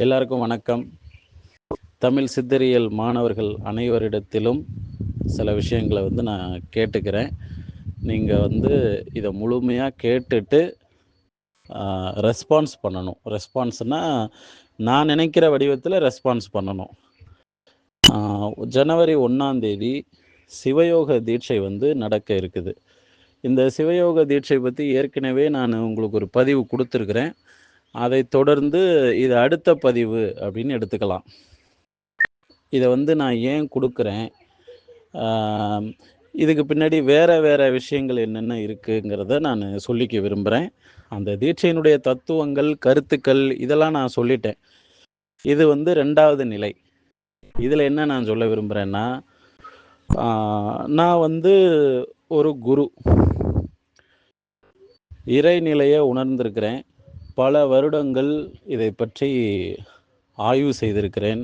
எல்லாருக்கும் வணக்கம். தமிழ் சித்தரியல் மாணவர்கள் அனைவரிடத்திலும் சில விஷயங்களை நான் கேட்டுக்கிறேன். நீங்கள் இதை முழுமையாக கேட்டுட்டு ரெஸ்பான்ஸ் பண்ணணும். ரெஸ்பான்ஸ்னால் நான் நினைக்கிற வடிவத்தில் ரெஸ்பான்ஸ் பண்ணணும். ஜனவரி 1ஆம் தேதி சிவயோக தீட்சை நடக்க இருக்குது. இந்த சிவயோக தீட்சை பற்றி ஏற்கனவே நான் உங்களுக்கு ஒரு பதிவு கொடுத்துருக்குறேன். அதை தொடர்ந்து இது அடுத்த பதிவு அப்படின்னு எடுத்துக்கலாம். இதை நான் ஏன் கொடுக்குறேன், இதுக்கு பின்னாடி வேறு விஷயங்கள் என்னென்ன இருக்குங்கிறத நான் சொல்லிக்க விரும்புகிறேன். அந்த தீட்சையினுடைய தத்துவங்கள், கருத்துக்கள் இதெல்லாம் நான் சொல்லிட்டேன். இது 2வது நிலை. இதில் என்ன நான் சொல்ல விரும்புகிறேன்னா, நான் ஒரு குரு, இறைநிலையை உணர்ந்திருக்கிறேன். பல வருடங்கள் இதை பற்றி ஆய்வு செய்திருக்கிறேன்.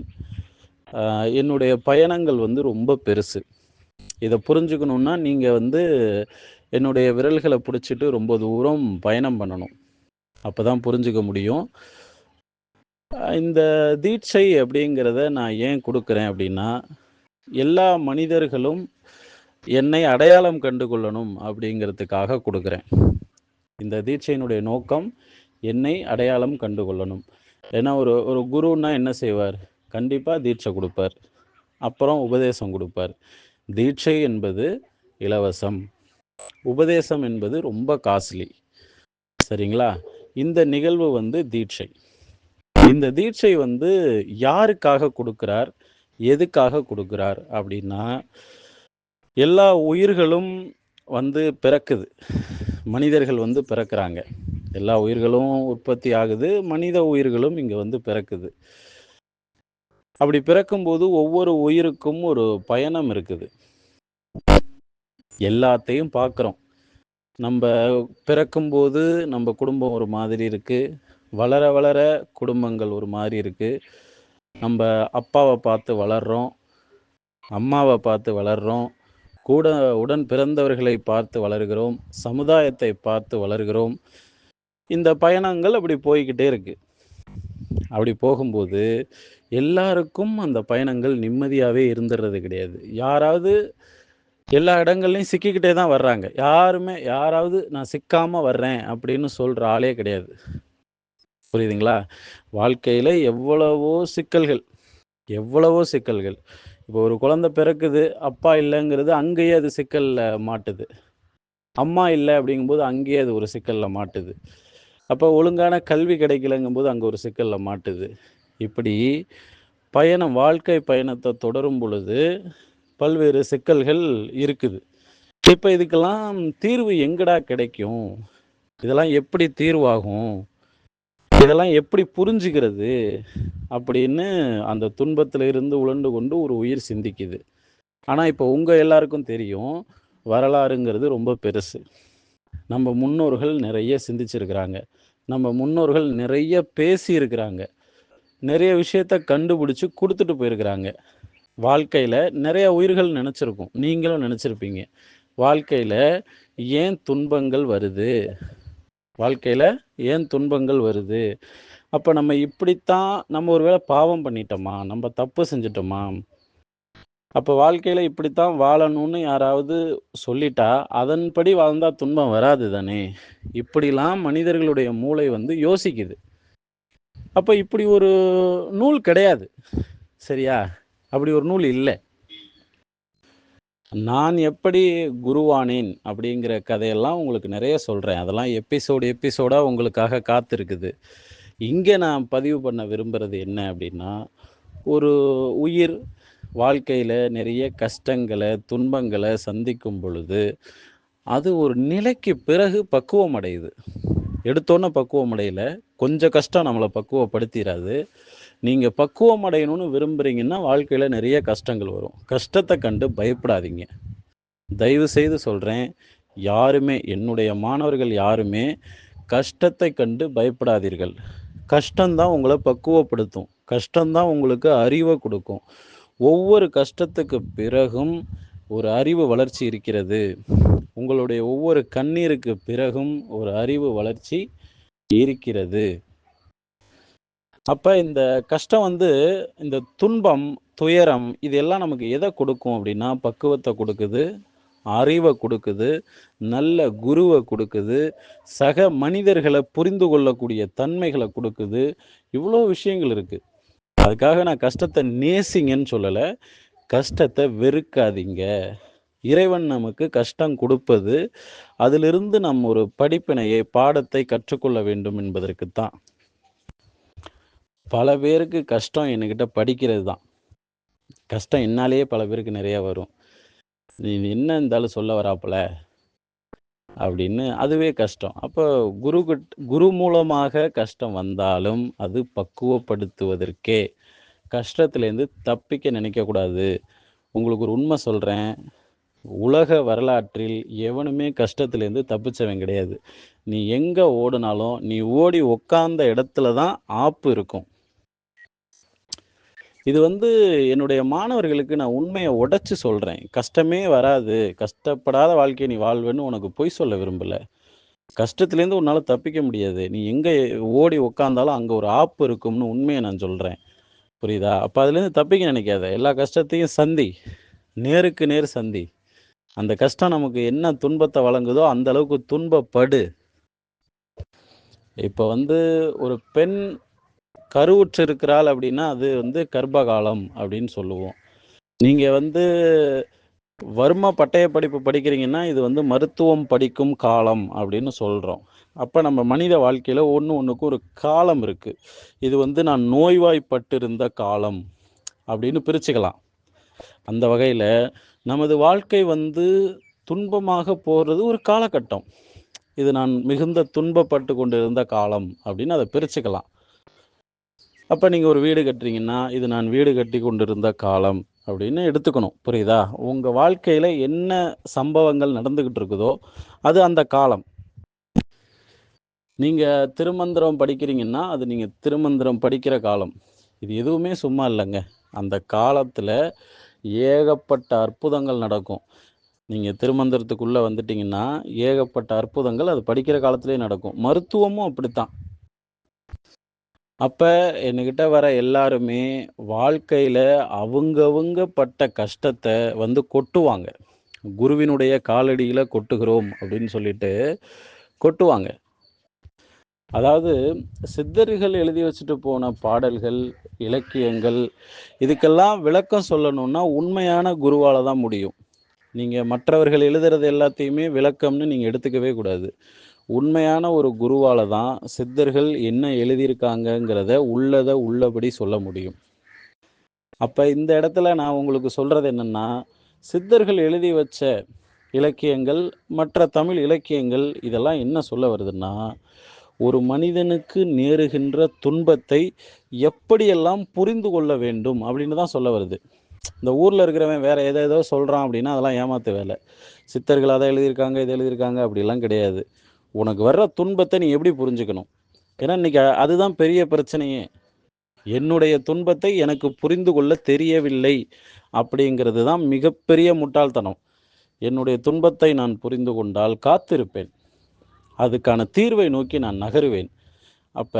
என்னுடைய பயணங்கள் ரொம்ப பெருசு. இதை புரிஞ்சுக்கணுன்னா நீங்கள் என்னுடைய விரல்களை பிடிச்சிட்டு ரொம்ப தூரம் பயணம் பண்ணணும். அப்போ தான் புரிஞ்சுக்க முடியும். இந்த தீட்சை அப்படிங்கிறத நான் ஏன் கொடுக்குறேன் அப்படின்னா, எல்லா மனிதர்களும் என்னை அடையாளம் கண்டு கொள்ளணும் அப்படிங்கிறதுக்காக கொடுக்குறேன். இந்த தீட்சையினுடைய நோக்கம் என்னை அடையாளம் கண்டு கொள்ளணும். ஏன்னா ஒரு குருன்னா என்ன செய்வார்? கண்டிப்பாக தீட்சை கொடுப்பார், அப்புறம் உபதேசம் கொடுப்பார். தீட்சை என்பது இலவசம், உபதேசம் என்பது ரொம்ப காஸ்ட்லி. சரிங்களா? இந்த நிகழ்வு தீட்சை. இந்த தீட்சை யாருக்காக கொடுக்கிறார், எதுக்காக கொடுக்கிறார் அப்படின்னா, எல்லா உயிர்களும் பிறக்குது. மனிதர்கள் பிறக்கிறாங்க. எல்லா உயிர்களும் உற்பத்தி ஆகுது. மனித உயிர்களும் இங்கே பிறக்குது. அப்படி பிறக்கும்போது ஒவ்வொரு உயிருக்கும் ஒரு பயணம் இருக்குது. எல்லாத்தையும் பார்க்குறோம். நம்ம பிறக்கும்போது நம்ம குடும்பம் ஒரு மாதிரி இருக்குது. வளர வளர குடும்பங்கள் ஒரு மாதிரி இருக்குது. நம்ம அப்பாவை பார்த்து வளர்கிறோம், அம்மாவை பார்த்து வளர்கிறோம், கூட உடன் பிறந்தவர்களை பார்த்து வளர்கிறோம், சமுதாயத்தை பார்த்து வளர்கிறோம். இந்த பயணங்கள் அப்படி போய்கிட்டே இருக்கு. அப்படி போகும்போது எல்லாருக்கும் அந்த பயணங்கள் நிம்மதியாகவே இருந்துடுறது கிடையாது. யாராவது எல்லா இடங்கள்லையும் சிக்கிக்கிட்டே தான் வர்றாங்க. யாராவது நான் சிக்காமல் வர்றேன் அப்படின்னு சொல்கிற ஆளே கிடையாது. புரியுதுங்களா? வாழ்க்கையில் எவ்வளவோ சிக்கல்கள். இப்போ ஒரு குழந்தை பிறக்குது, அப்பா இல்லைங்கிறது அங்கேயே அது சிக்கலில் மாட்டுது. அம்மா இல்லை அப்படிங்கும்போது அங்கேயே அது ஒரு சிக்கலில் மாட்டுது. அப்போ ஒழுங்கான கல்வி கிடைக்கலங்கும்போது அங்கே ஒரு சிக்கலில் மாட்டுது. இப்படி வாழ்க்கை பயணத்தை தொடரும் பொழுது பல்வேறு சிக்கல்கள் இருக்குது. இப்போ இதுக்கெல்லாம் தீர்வு எங்கடா கிடைக்கும்? இதெல்லாம் எப்படி தீர்வாகும்? இதெல்லாம் எப்படி புரிஞ்சுக்கிறது அப்படின்னு அந்த துன்பத்தில் இருந்து உழண்டு கொண்டு ஒரு உயிர் சிந்திக்குது. ஆனால் இப்போ உங்கள் எல்லாருக்கும் தெரியும், வரலாறுங்கிறது ரொம்ப பெருசு. நம்ம முன்னோர்கள் நிறைய சிந்திச்சிருக்கிறாங்க. நம்ம முன்னோர்கள் நிறைய பேசியிருக்கிறாங்க. நிறைய விஷயத்த கண்டுபிடிச்சி கொடுத்துட்டு போயிருக்கிறாங்க. வாழ்க்கையில் நிறைய உயிர்கள் நினச்சிருக்கும், நீங்களும் நினச்சிருப்பீங்க. வாழ்க்கையில் ஏன் துன்பங்கள் வருது? அப்போ நம்ம இப்படித்தான், நம்ம ஒருவேளை பாவம் பண்ணிட்டோமா, நம்ம தப்பு செஞ்சிட்டோமா? அப்போ வாழ்க்கையில் இப்படித்தான் வாழணும்னு யாராவது சொல்லிட்டா அதன்படி வாழ்ந்தால் துன்பம் வராது தானே? இப்படிலாம் மனிதர்களுடைய மூளை யோசிக்குது. அப்போ இப்படி ஒரு நூல் கிடையாது, சரியா? அப்படி ஒரு நூல் இல்லை. நான் எப்படி குருவானேன் அப்படிங்கிற கதையெல்லாம் உங்களுக்கு நிறைய சொல்கிறேன். அதெல்லாம் எபிசோடாக உங்களுக்காக காத்திருக்குது. இங்கே நான் பதிவு பண்ண விரும்புகிறது என்ன அப்படின்னா, ஒரு உயிர் வாழ்க்கையில் நிறைய கஷ்டங்களை, துன்பங்களை சந்திக்கும் பொழுது அது ஒரு நிலைக்கு பிறகு பக்குவம் அடையுது. எடுத்தோன்னே பக்குவம் அடையல, கொஞ்சம் கஷ்டம் நம்மளை பக்குவப்படுத்திடாது. நீங்கள் பக்குவம் அடையணும்னு விரும்புகிறீங்கன்னா வாழ்க்கையில் நிறைய கஷ்டங்கள் வரும். கஷ்டத்தை கண்டு பயப்படாதீங்க. தயவு செய்து சொல்கிறேன், யாருமே, என்னுடைய மாணவர்கள் யாருமே கஷ்டத்தை கண்டு பயப்படாதீர்கள். கஷ்டம்தான் உங்களை பக்குவப்படுத்தும். கஷ்டம்தான் உங்களுக்கு அறிவை கொடுக்கும். ஒவ்வொரு கஷ்டத்துக்கு பிறகும் ஒரு அறிவு வளர்ச்சி இருக்கிறது. உங்களுடைய ஒவ்வொரு கண்ணீருக்கு பிறகும் ஒரு அறிவு வளர்ச்சி இருக்கிறது. அப்ப இந்த கஷ்டம் இந்த துன்பம், துயரம் இது எல்லாம் நமக்கு எத கொடுக்கும் அப்படின்னா, பக்குவத்த குடுக்குது, அறிவ குடுக்குது, நல்ல குருவ குடுக்குது, சக மனிதர்கள புரிந்து கொள்ளக்கூடிய தன்மைகள குடுக்குது. இவ்வளோ விஷயங்கள் இருக்கு. அதுக்காக நான் கஷ்டத்த நேசிங்கன்னு சொல்லல. கஷ்டத்த வெறுக்காதீங்க. இறைவன் நமக்கு கஷ்டம் குடுப்பது, அதிலிருந்து நம்ம ஒரு படிப்பினையை, பாடத்தை கற்றுக்கொள்ள வேண்டும் என்பதற்கு தான். பல பேருக்கு கஷ்டம் என்கிட்ட படிக்கிறது தான். கஷ்டம் என்னாலேயே பல பேருக்கு நெறைய வரும். "நீ என்ன இந்த ஆளு சொல்ல வராப்புல?" அப்படின்னு அதுவே கஷ்டம். அப்போ குரு மூலமாக கஷ்டம் வந்தாலும், அது பக்குவப்படுத்துவதற்கே. கஷ்டத்திலேருந்து தப்பிக்க நினைக்கக்கூடாது. உங்களுக்கு ஒரு உண்மை சொல்றேன். உலக வரலாற்றில் எவனுமே கஷ்டத்திலேருந்து தப்பிச்சவன் கிடையாது. நீ எங்க ஓடுனாலும், நீ ஓடி உட்கார்ந்த இடத்துல தான் ஆப்பு இருக்கும். இது என்னுடைய மாணவர்களுக்கு நான் உண்மைய உடைச்சு சொல்றேன். கஷ்டமே வராது. கஷ்டப்படாத வாழ்க்கைய நீ வாழ்வேன்னு உனக்கு பொய் சொல்ல விரும்பல. கஷ்டத்திலேருந்து உன்னால தப்பிக்க முடியாது. நீ எங்க ஓடி உட்கார்ந்தாலும் அங்க ஒரு ஆப்பு இருக்கும்னு உண்மைய நான் சொல்றேன். புரியுதா? அப்ப அதுலேருந்து தப்பிக்க நினைக்காத. எல்லா கஷ்டத்தையும் சந்தி. நேருக்கு நேர் சந்தி. அந்த கஷ்டம் நமக்கு என்ன துன்பத்த வழங்குதோ, அந்த அளவுக்கு துன்பப்படு. இப்ப ஒரு பெண் கருவுற்று இருக்கிறாள் அப்படின்னா, அது கர்ப்பகாலம் அப்படின்னு சொல்லுவோம். நீங்க வர்ம பட்டய படிப்பு படிக்கிறீங்கன்னா, இது மருத்துவம் படிக்கும் காலம் அப்படின்னு சொல்றோம். அப்ப நம்ம மனித வாழ்க்கையில ஒண்ணுக்கு ஒரு காலம் இருக்கு. இது நான் நோய்வாய்ப்பட்டிருந்த காலம் அப்படின்னு பிரிச்சுக்கலாம். அந்த வகையில நமது வாழ்க்கை துன்பமாக போறது ஒரு காலகட்டம். இது நான் மிகுந்த துன்பப்பட்டு கொண்டிருந்த காலம் அப்படின்னு அத பிரிச்சுக்கலாம். அப்ப நீங்க ஒரு வீடு கட்டுறீங்கன்னா, இது நான் வீடு கட்டி கொண்டிருந்த காலம் அப்படின்னு எடுத்துக்கணும். புரியுதா? உங்க வாழ்க்கையில என்ன சம்பவங்கள் நடந்துகிட்டு இருக்குதோ, அது அந்த காலம். நீங்க திருமந்திரம் படிக்கிறீங்கன்னா, அது நீங்க திருமந்திரம் படிக்கிற காலம். இது எதுவுமே சும்மா இல்லங்க. அந்த காலத்துல ஏகப்பட்ட அற்புதங்கள் நடக்கும். நீங்க திருமந்திரத்துக்குள்ள வந்துட்டீங்கன்னா, ஏகப்பட்ட அற்புதங்கள் அது படிக்கிற காலத்திலேயே நடக்கும். மருத்துவமும் அப்படித்தான். அப்ப என்கிட்ட வர எல்லாருமே வாழ்க்கையில அவங்கவங்க பட்ட கஷ்டத்த கொட்டுவாங்க. குருவினுடைய காலடியில கொட்டுகிறோம் அப்படின்னு சொல்லிட்டு கொட்டுவாங்க. அதாவது சித்தர்கள் எழுதி வச்சுட்டு போன பாடல்கள், இலக்கியங்கள் இதுக்கெல்லாம் விளக்கம் சொல்லணும்னா உண்மையான குருவால தான் முடியும். நீங்க மற்றவர்கள் எழுதுறது எல்லாத்தையுமே விளக்கம்னு நீங்க எடுத்துக்கவே கூடாது. உண்மையான ஒரு குருவால தான் சித்தர்கள் என்ன எழுதியிருக்காங்கங்கிறத உள்ளத உள்ளபடி சொல்ல முடியும். அப்ப இந்த இடத்துல நான் உங்களுக்கு சொல்றது என்னன்னா, சித்தர்கள் எழுதி வச்ச இலக்கியங்கள், மற்ற தமிழ் இலக்கியங்கள் இதெல்லாம் என்ன சொல்ல வருதுன்னா, ஒரு மனிதனுக்கு நேருகின்ற துன்பத்தை எப்படியெல்லாம் புரிந்து கொள்ள வேண்டும் அப்படின்னு தான் சொல்ல வருது. இந்த ஊர்ல இருக்கிறவன் வேற ஏதேதோ சொல்றான் அப்படின்னா, அதெல்லாம் ஏமாத்து வேலை. சித்தர்கள் அத எழுதியிருக்காங்க, இத எழுதியிருக்காங்க அப்படிலாம் கிடையாது. உனக்கு வர்ற துன்பத்த நீ எப்படி புரிஞ்சுக்கணும்? ஏன்னா இன்னைக்கு அதுதான் பெரிய பிரச்சனையே. என்னுடைய துன்பத்தை எனக்கு புரிந்து கொள்ள தெரியவில்லை அப்படிங்கிறது தான் மிகப்பெரிய முட்டாள்தனம். என்னுடைய துன்பத்தை நான் புரிந்து கொண்டால் காத்திருப்பேன். அதுக்கான தீர்வை நோக்கி நான் நகருவேன். அப்ப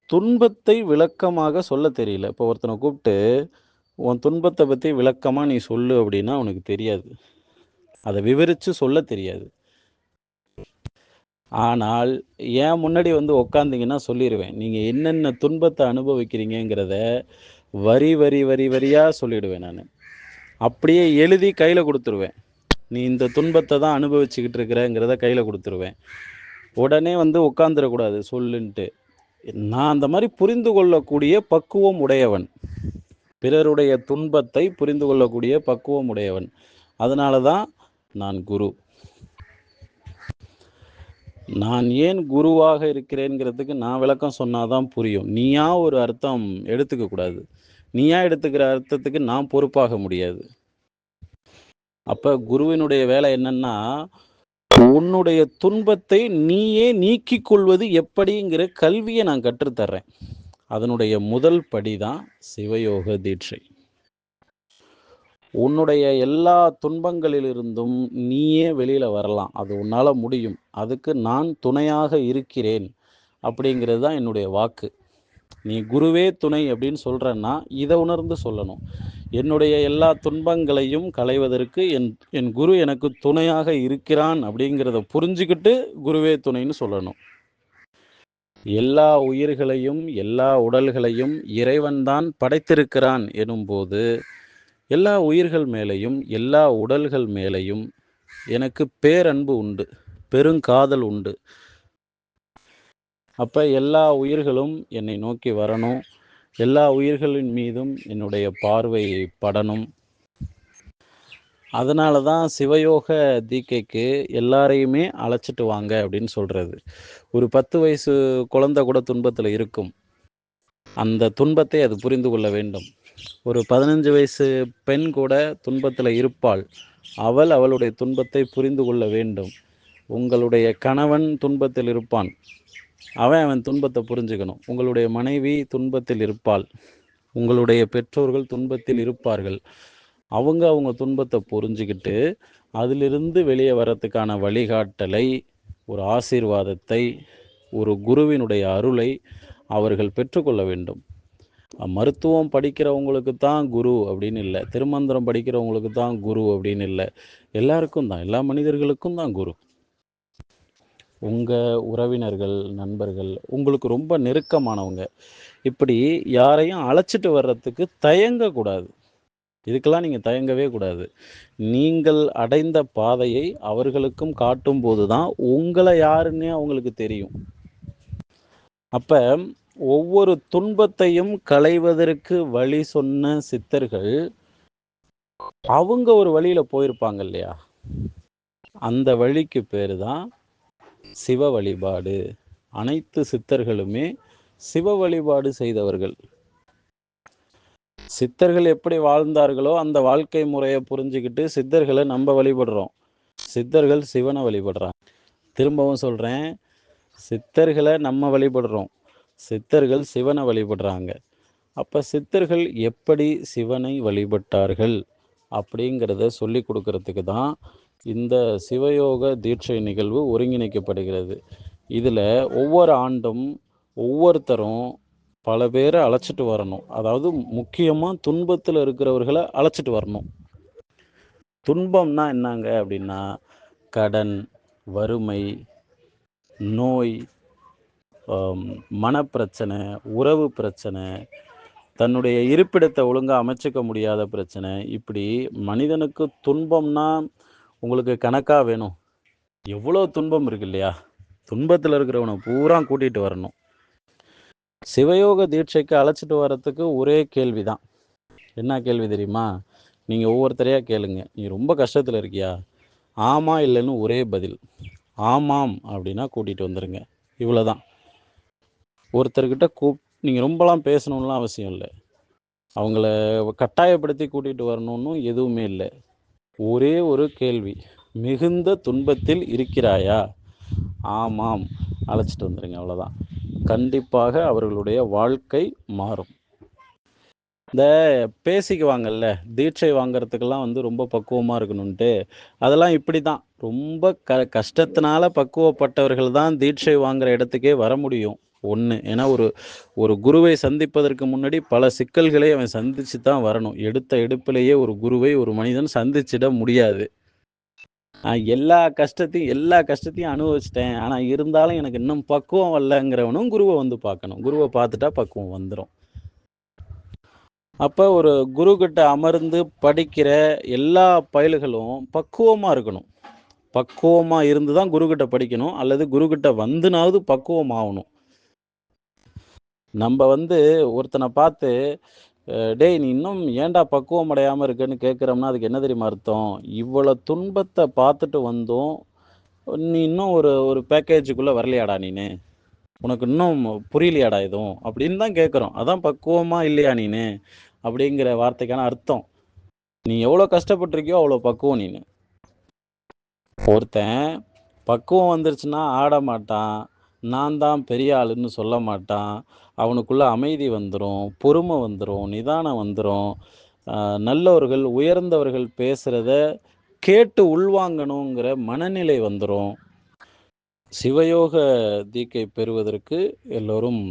துன்பத்தை விளக்கமாக சொல்ல தெரியல. இப்போ ஒருத்தன கூப்பிட்டு, "உன் துன்பத்த பத்தி விளக்கமா நீ சொல்லு" அப்படின்னா அவனுக்கு தெரியாது. அத விவரிச்சு சொல்ல தெரியாது. ஆனால் என் முன்னாடி உட்காந்தீங்கன்னா சொல்லிருவேன். நீங்க என்னென்ன துன்பத்த அனுபவிக்கிறீங்கங்கிறத வரியா சொல்லிடுவேன் நானு. அப்படியே எழுதி கையில குடுத்துருவேன். நீ இந்த துன்பத்த தான் அனுபவிச்சுக்கிட்டு இருக்கிறங்கிறத கையில குடுத்துருவேன். உடனே உட்காந்துறக்கூடாது சொல்லுன்ட்டு. நான் அந்த மாரி புரிந்து கொள்ளக்கூடிய பக்குவம் உடையவன். பிறருடைய துன்பத்தை புரிந்து கொள்ளக்கூடிய பக்குவம் உடையவன். அதனால தான் நான் குரு. நான் ஏன் குருவாக இருக்கிறேன்ங்கிறதுக்கு நான் விளக்கம் சொன்னா தான் புரியும். நீயா ஒரு அர்த்தம் எடுத்துக்க கூடாது. நீயா எடுத்துக்கிற அர்த்தத்துக்கு நான் பொறுப்பாக முடியாது. அப்ப குருவினுடைய வேலை என்னன்னா, உன்னுடைய துன்பத்தை நீயே நீக்கிக் கொள்வது எப்படிங்கிற கல்விய நான் கற்றுத் தர்றேன். அதனுடைய முதல் படி தான் சிவயோக தீட்சை. உன்னுடைய எல்லா துன்பங்களிலிருந்தும் நீயே வெளியில வரலாம். அது உன்னால முடியும். அதுக்கு நான் துணையாக இருக்கிறேன். அப்படிங்கிறது தான் என்னுடைய வாக்கு. நீ குருவே துணை அப்படின்னு சொல்கிறன்னா இதை உணர்ந்து சொல்லணும். என்னுடைய எல்லா துன்பங்களையும் களைவதற்கு என் குரு எனக்கு துணையாக இருக்கிறான் அப்படிங்கிறத புரிஞ்சுக்கிட்டு குருவே துணைன்னு சொல்லணும். எல்லா உயிர்களையும் எல்லா உடல்களையும் இறைவன்தான் படைத்திருக்கிறான் எனும்போது எல்லா உயிர்கள் மேலேயும் எல்லா உடல்கள் மேலேயும் எனக்கு பேரன்பு உண்டு, பெருங்காதல் உண்டு. அப்போ எல்லா உயிர்களும் என்னை நோக்கி வரணும், எல்லா உயிர்களின் மீதும் என்னுடைய பார்வை படணும். அதனால தான் சிவயோக தீக்கைக்கு எல்லாரையுமே அழைச்சிட்டு வாங்க அப்படின்னு சொல்கிறது. ஒரு 10 வயசு குழந்தை கூட துன்பத்தில் இருக்கும். அந்த துன்பத்தை அது புரிந்து கொள்ள வேண்டும். ஒரு 15 வயசு பெண் கூட துன்பத்தில் இருப்பாள். அவளுடைய துன்பத்தை புரிந்து கொள்ள வேண்டும். உங்களுடைய கணவன் துன்பத்தில் இருப்பான். அவன் துன்பத்தை புரிஞ்சுக்கணும். உங்களுடைய மனைவி துன்பத்தில் இருப்பாள். உங்களுடைய பெற்றோர்கள் துன்பத்தில் இருப்பார்கள். அவங்க துன்பத்தை புரிஞ்சுக்கிட்டு அதிலிருந்து வெளியே வரத்துக்கான வழிகாட்டலை, ஒரு ஆசீர்வாதத்தை, ஒரு குருவினுடைய அருளை அவர்கள் பெற்றுக்கொள்ள வேண்டும். மருத்துவம் படிக்கிறவங்களுக்கு தான் குரு அப்படின்னு இல்லை, திருமந்திரம் படிக்கிறவங்களுக்கு தான் குரு அப்படின்னு இல்லை, எல்லாருக்கும் தான், எல்லா மனிதர்களுக்கும் தான் குரு. உங்கள் உறவினர்கள், நண்பர்கள், உங்களுக்கு ரொம்ப நெருக்கமானவங்க, இப்படி யாரையும் அழைச்சிட்டு வர்றதுக்கு தயங்கக்கூடாது. இதுக்கெல்லாம் நீங்கள் தயங்கவே கூடாது. நீங்கள் அடைந்த பாதையை அவர்களுக்கும் காட்டும் போது தான் உங்களை யாருன்னே அவங்களுக்கு தெரியும். அப்போ ஒவ்வொரு துன்பத்தையும் களைவதற்கு வழி சொன்ன சித்தர்கள் அவங்க ஒரு வழியில் போயிருப்பாங்க இல்லையா? அந்த வழிக்கு பேர் தான் சிவ வழிபாடு. அனைத்து சித்தர்களுமே சிவ வழிபாடு செய்தவர்கள். சித்தர்கள் எப்படி வாழ்ந்தார்களோ அந்த வாழ்க்கை முறையை புரிஞ்சுக்கிட்டு சித்தர்களை நம்ம வழிபடுறோம். சித்தர்கள் சிவனை வழிபடுறாங்க. திரும்பவும் சொல்கிறேன், சித்தர்களை நம்ம வழிபடுறோம், சித்தர்கள் சிவனை வழிபடுறாங்க. அப்போ சித்தர்கள் எப்படி சிவனை வழிபட்டார்கள் அப்படிங்கிறத சொல்லி கொடுக்கறதுக்கு தான் இந்த சிவயோக தீட்சை நிகழ்வு ஒருங்கிணைக்கப்படுகிறது. இதில் ஒவ்வொரு ஆண்டும் ஒவ்வொருத்தரும் பல பேரை அழைச்சிட்டு வரணும். அதாவது முக்கியமாக துன்பத்தில் இருக்கிறவர்களை அழைச்சிட்டு வரணும். துன்பம்னா என்னங்க அப்படின்னா, கடன், வறுமை, நோய், மனப்பிரச்சனை, உறவு பிரச்சனை, தன்னுடைய இருப்பிடத்தை ஒழுங்காக அமைச்சிக்க முடியாத பிரச்சனை, இப்படி மனிதனுக்கு துன்பம்னா உங்களுக்கு கணக்காக வேணும். எவ்வளோ துன்பம் இருக்கு இல்லையா? துன்பத்தில் இருக்கிறவனை பூரா கூட்டிகிட்டு வரணும். சிவயோக தீட்சைக்கு அழைச்சிட்டு வர்றதுக்கு ஒரே கேள்வி தான். என்ன கேள்வி தெரியுமா? நீங்கள் ஒவ்வொருத்தரையாக கேளுங்க. நீ ரொம்ப கஷ்டத்தில் இருக்கியா? ஆமாம் இல்லைன்னு ஒரே பதில். ஆமாம் அப்படின்னா கூட்டிகிட்டு வந்துடுங்க. இவ்வளோதான். ஒருத்தர்கிட்ட நீங்கள் ரொம்பலாம் பேசணும்லாம் அவசியம் இல்லை. அவங்கள கட்டாயப்படுத்தி கூட்டிகிட்டு வரணும்னு எதுவுமே இல்லை. ஒரே ஒரு கேள்வி, மிகுந்த துன்பத்தில் இருக்கிறாயா? ஆமாம், அழைச்சிட்டு வந்துடுங்க. அவ்வளோதான். கண்டிப்பாக அவர்களுடைய வாழ்க்கை மாறும். இந்த பேசிக்குவாங்கல்ல, தீட்சை வாங்கிறதுக்கெல்லாம் ரொம்ப பக்குவமாக இருக்கணும்ன்ட்டு, அதெல்லாம் இப்படி தான். ரொம்ப கஷ்டத்தினால பக்குவப்பட்டவர்கள் தான் தீட்சை வாங்குகிற இடத்துக்கே வர முடியும். ஒன்று, ஏன்னா ஒரு குருவை சந்திப்பதற்கு முன்னாடி பல சிக்கல்களை அவன் சந்தித்து தான் வரணும். எடுத்த எடுப்பிலேயே ஒரு குருவை ஒரு மனிதன் சந்திச்சிட முடியாது. எல்லா கஷ்டத்தையும் அனுபவிச்சிட்டேன், ஆனால் இருந்தாலும் எனக்கு இன்னும் பக்குவம் வரலங்கிறவனும் குருவை பார்க்கணும். குருவை பார்த்துட்டா பக்குவம் வந்துடும். அப்போ ஒரு குருக்கிட்ட அமர்ந்து படிக்கிற எல்லா பயல்களும் பக்குவமாக இருக்கணும். பக்குவமாக இருந்து தான் குருக்கிட்ட படிக்கணும், அல்லது குருக்கிட்ட வந்துனாவது பக்குவம் ஆகணும். நம்ம ஒருத்தனை பார்த்து, டேய் நீ இன்னும் ஏன்டா பக்குவம் அடையாமல் இருக்குன்னு கேட்குறோம்னா அதுக்கு என்ன தெரியுமா அர்த்தம்? இவ்வளோ துன்பத்தை பார்த்துட்டு வந்தோம், நீ இன்னும் ஒரு பேக்கேஜுக்குள்ளே வரலையாடா, நீனு உனக்கு இன்னும் புரியலையாடா எதுவும் அப்படின்னு தான் கேட்குறோம். அதான் பக்குவமாக இல்லையா நீனு அப்படிங்கிற வார்த்தைக்கான அர்த்தம். நீ எவ்வளோ கஷ்டப்பட்டிருக்கியோ அவ்வளோ பக்குவம் நீனு. ஒருத்தன் பக்குவம் வந்துருச்சுன்னா ஆட மாட்டான், நான் தான் பெரிய ஆளுன்னு சொல்ல மாட்டான். அவனுக்குள்ள அமைதி வந்துடும், பொறுமை வந்துடும், நிதானம் வந்துடும். நல்லவர்கள் உயர்ந்தவர்கள் பேசுகிறத கேட்டு உள்வாங்கணுங்கிற மனநிலை வந்துடும். சிவயோக தீக்கை பெறுவதற்கு எல்லோரும்